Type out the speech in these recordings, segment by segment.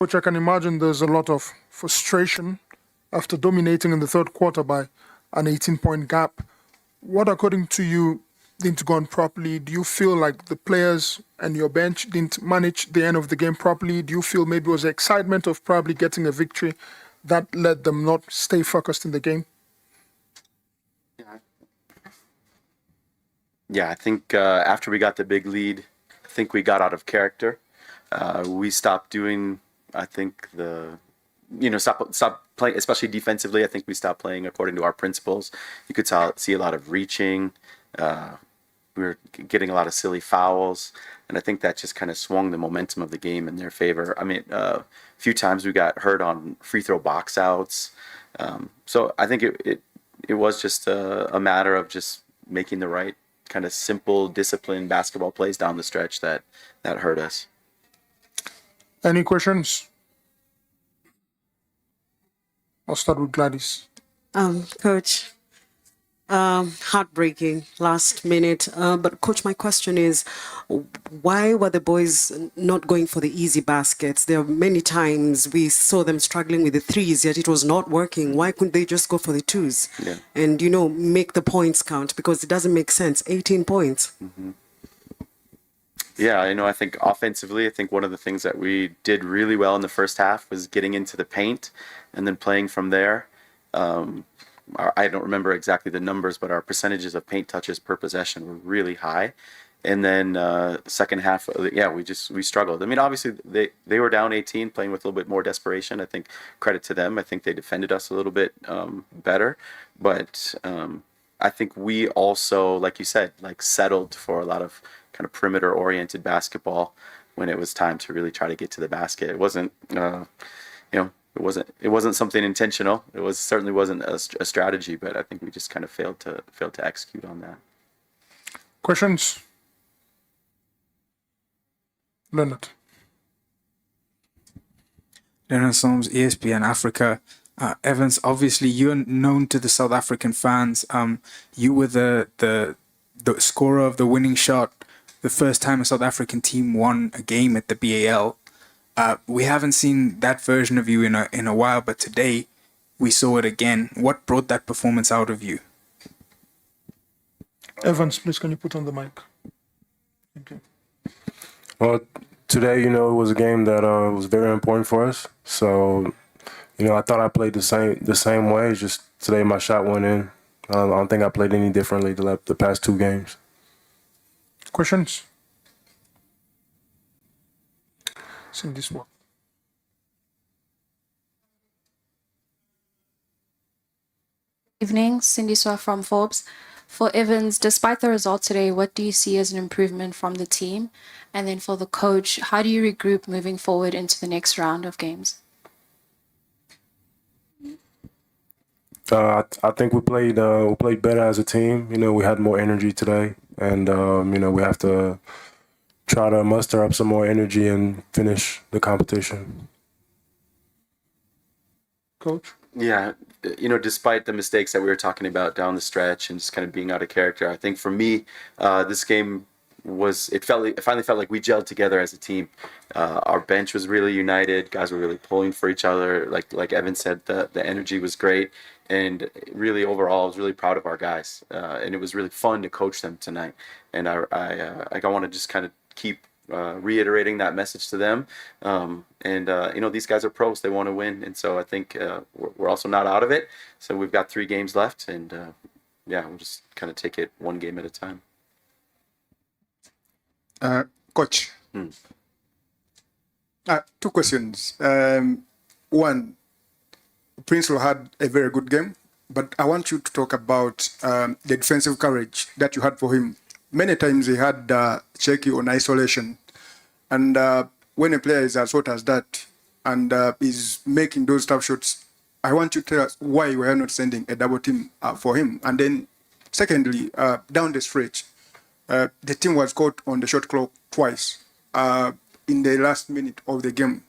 Which I can imagine there's a lot of frustration after dominating in the third quarter by an 18-point gap. What, according to you, didn't go on properly? Do you feel like the players and your bench didn't manage the end of the game properly? Do you feel maybe it was the excitement of probably getting a victory that led them not stay focused in the game? Yeah, I think after we got the big lead, I think we got out of character. We stopped doing, I think, stop playing, especially defensively. I think we stopped playing according to our principles. You could see a lot of reaching. We were getting a lot of silly fouls, and I think that just kind of swung the momentum of the game in their favor. I mean, a few times we got hurt on free throw box outs. So I think it was just a matter of just making the right kind of simple, disciplined basketball plays down the stretch that hurt us. Any questions? I'll start with Gladys. Coach, heartbreaking last minute. But Coach, my question is, why were the boys not going for the easy baskets? There are many times we saw them struggling with the threes, yet it was not working. Why couldn't they just go for the twos? Yeah. And, make the points count? Because it doesn't make sense. 18 points. Mm-hmm. Yeah, I think offensively, I think one of the things that we did really well in the first half was getting into the paint and then playing from there. I don't remember exactly the numbers, but our percentages of paint touches per possession were really high. And then second half, we struggled. I mean, obviously they were down 18, playing with a little bit more desperation. I think credit to them. I think they defended us a little bit better, but I think we also, like you said, settled for a lot of kind of perimeter-oriented basketball when it was time to really try to get to the basket. It wasn't, it wasn't something intentional. It certainly wasn't a strategy, but I think we just kind of failed to execute on that. Questions? Leonard Soames, ESPN Africa. Evans, obviously you're known to the South African fans. You were the scorer of the winning shot the first time a South African team won a game at the BAL. We haven't seen that version of you in a while, but today we saw it again. What brought that performance out of you? Evans, please, can you put on the mic? Thank you. Well, today, it was a game that was very important for us. So, I thought I played the same way. Just today, my shot went in. I don't think I played any differently the past two games. Questions? Sing this one. Evening, Cindy Swa from Forbes. For Evans, despite the result today, what do you see as an improvement from the team? And then for the coach, how do you regroup moving forward into the next round of games? I think we played better as a team. We had more energy today, and we have to try to muster up some more energy and finish the competition. Coach? Yeah, despite the mistakes that we were talking about down the stretch and just kind of being out of character, I think for me, this game it finally felt like we gelled together as a team. Our bench was really united. Guys were really pulling for each other. Like Evan said, the energy was great. And really, overall, I was really proud of our guys. And it was really fun to coach them tonight. And I want to just kind of keep reiterating that message to them. These guys are pros. They want to win. And so I think we're also not out of it. So we've got 3 games left. And, we'll just kind of take it one game at a time. Coach, 2 questions. One, Prince had a very good game, but I want you to talk about the defensive courage that you had for him. Many times he had check you on isolation, and when a player is as hot as that and is making those tough shots, I want you to tell us why you are not sending a double team for him. And then, secondly, down the stretch, the team was caught on the shot clock twice in the last minute of the game.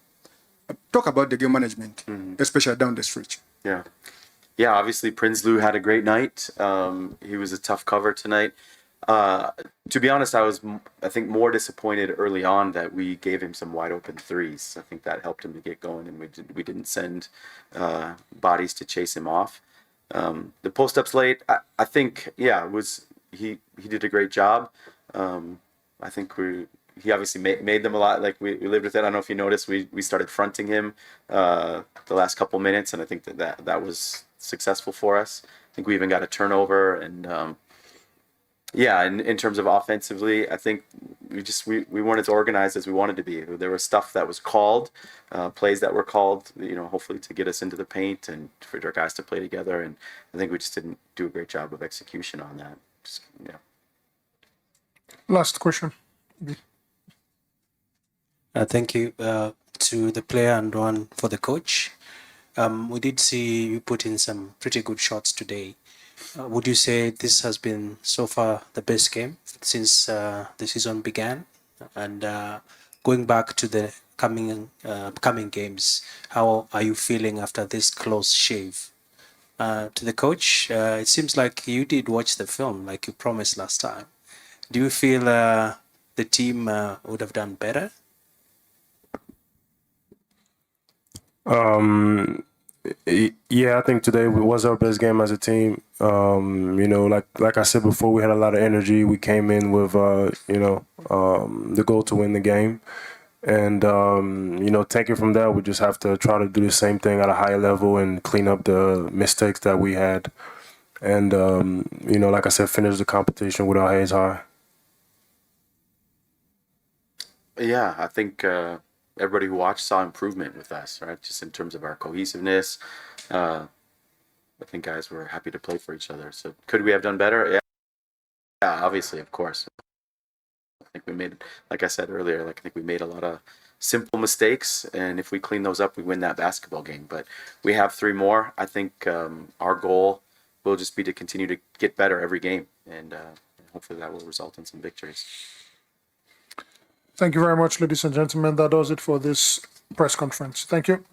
Talk about the game management, especially down the stretch. Yeah, obviously Prinsloo had a great night. He was a tough cover tonight. To be honest, I think more disappointed early on that we gave him some wide open threes. I think that helped him to get going, and we didn't send bodies to chase him off. The post ups late, I think, yeah, it was he did a great job. I think he obviously made them a lot. Like we lived with it. I don't know if you noticed, we started fronting him the last couple minutes, and I think that was successful for us. I think we even got a turnover, and yeah, in terms of offensively, I think we weren't as organized as we wanted to be. There was stuff that was called, plays that were called, hopefully to get us into the paint and for our guys to play together. And I think we just didn't do a great job of execution on that. Just, yeah. Last question. Thank you to the player and one for the coach. We did see you put in some pretty good shots today. Would you say this has been so far the best game since the season began? And going back to the coming games, how are you feeling after this close shave? To the coach, it seems like you did watch the film like you promised last time. Do you feel the team would have done better? Yeah, I think today was our best game as a team. Like I said before, we had a lot of energy. We came in with the goal to win the game, and taking from that, we just have to try to do the same thing at a higher level and clean up the mistakes that we had, and like I said, finish the competition with our heads high. Yeah, I think everybody who watched saw improvement with us, right? Just in terms of our cohesiveness. I think guys were happy to play for each other. So could we have done better? Yeah, obviously, of course. I think we made, like I said earlier, I think we made a lot of simple mistakes, and if we clean those up, we win that basketball game. But we have 3 more. I think our goal will just be to continue to get better every game, and hopefully that will result in some victories. Thank you very much, ladies and gentlemen. That does it for this press conference. Thank you.